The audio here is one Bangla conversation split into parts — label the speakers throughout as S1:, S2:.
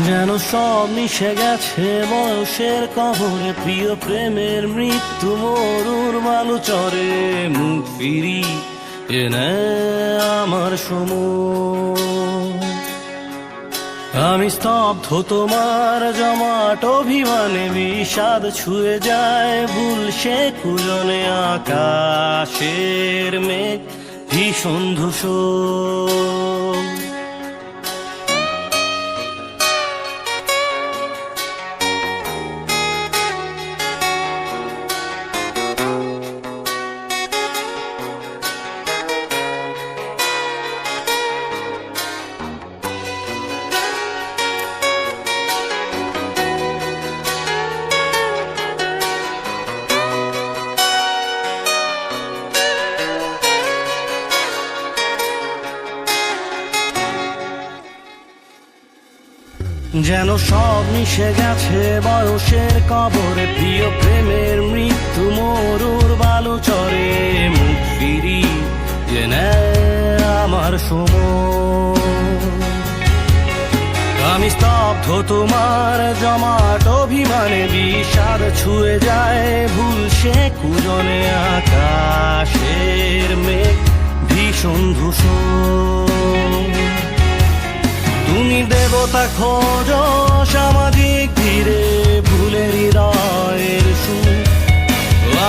S1: যেন সব মিশে গেছে বয়সের কবরে, প্রিয় প্রেমের মৃত্যু মরুর বালুচরে। মুখ ফিরি এনে আমার সময়, আমি স্তব্ধ তোমার জমাট অভিমানে। বিষাদ ছুঁয়ে যায় ভুল সে কুজনে, আকাশের মেঘ ভীষণ ধূসর। যেন সব মিশে গেছে বয়সের কবরে, প্রিয় প্রেমের মৃত্যু মরুর বালুচরে। মুখ ফিরি এনে আমার সময়, আমি স্তব্ধ তোমার জমাট অভিমানে। বিষাদ ছুঁয়ে যায় ভুল সে কুজনে, আকাশের মেঘ ভীষণ ধূসর। তুমি দেবতা খোঁজ সামাজিক ধীরে, ভুলের হৃদয়ের সুর।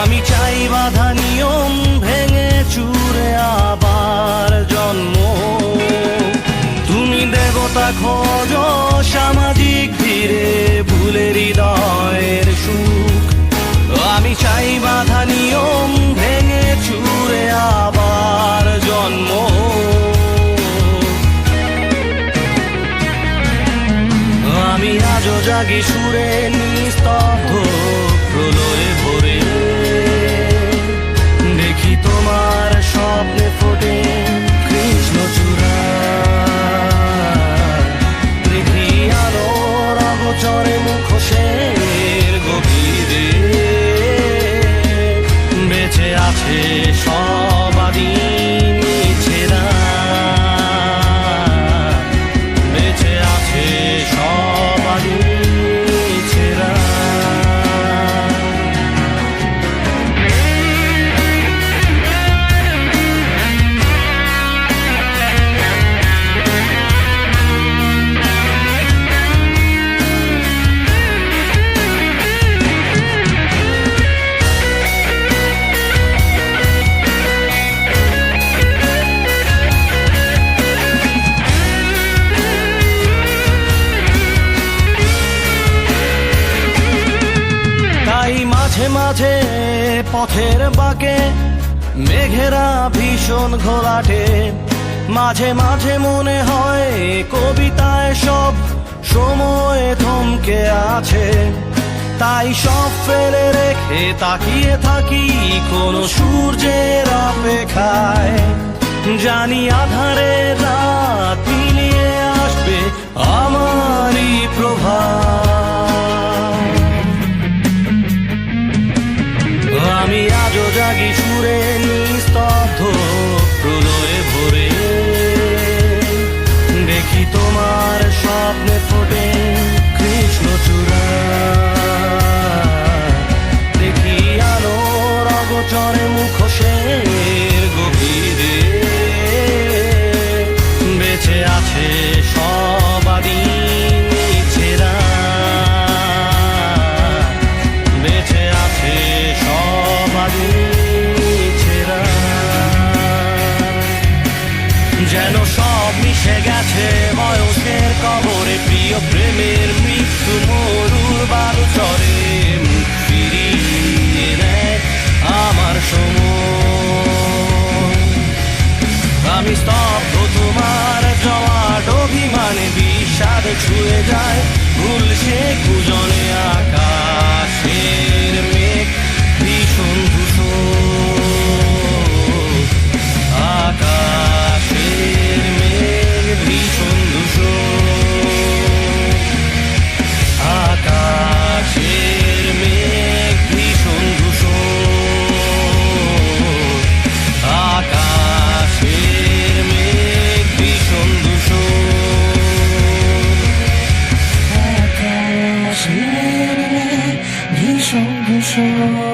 S1: আমি চাই বাধা নিয়ম ভেঙে চুরে আবার জন্ম। তুমি দেবতা খোঁজ সামাজিক ধীরে, ভুলের হৃদয়ের সুখ। আমি চাই বাধা নিয়ম ভেঙে চুরে আবার জন্ম। আমি আজও জাগি সুরে নিস্তব্ধ প্রলয়ে ভরে, দেখি তোমার স্বপ্নে ফোটে কৃষ্ণচূড়া। দেখি আলোর অগোচরে মুখোশের গভীরে, বেঁচে আছে সবারই মিছেরা। বেঁচে আছে সবারই মিছেরা। মাঝে মাঝে পথের বাঁকে মেঘেরা ভীষণ ঘোলাটে। মাঝে মাঝে মনে হয় কবিতায় সব সময় থমকে আছে। তাই সব ফেলে রেখে তাকিয়ে থাকি কোনো সূর্যের অপেক্ষায়। জানি আধারে রাত মিলিয়ে আসবে আমারই প্রভাত। আমি আজও জাগি সুরে নিস্তব্ধ প্রলয়ে ভরে, দেখি তোমার স্বপ্নে ফোটে কৃষ্ণচূড়া। দেখি আলোর অগোচরে মুখোশের গভীরে, বেঁচে আছে সবারই মিছেরা। বেঁচে আছে সবারই মিছেরা। যেন সব মিশে গেছে বয়সের কবরে, প্রিয় প্রেমের মৃত্যু মরুর বালুচরে। মুখ ফিরিয়ে নেয় আমার সময়, আমি স্তব্ধ তোমার জমাট অভিমানে। বিষাদ ছুঁয়ে যায় ভুল সে কুজনে, আকাশের মেঘ ভীষণ ধূসর। আকাশের মেঘ ভীষণ ধূসর। আকাশের মেঘ ভীষণ ধূসর। আকাশের মেঘ ভীষণ ধূসর। ভীষণ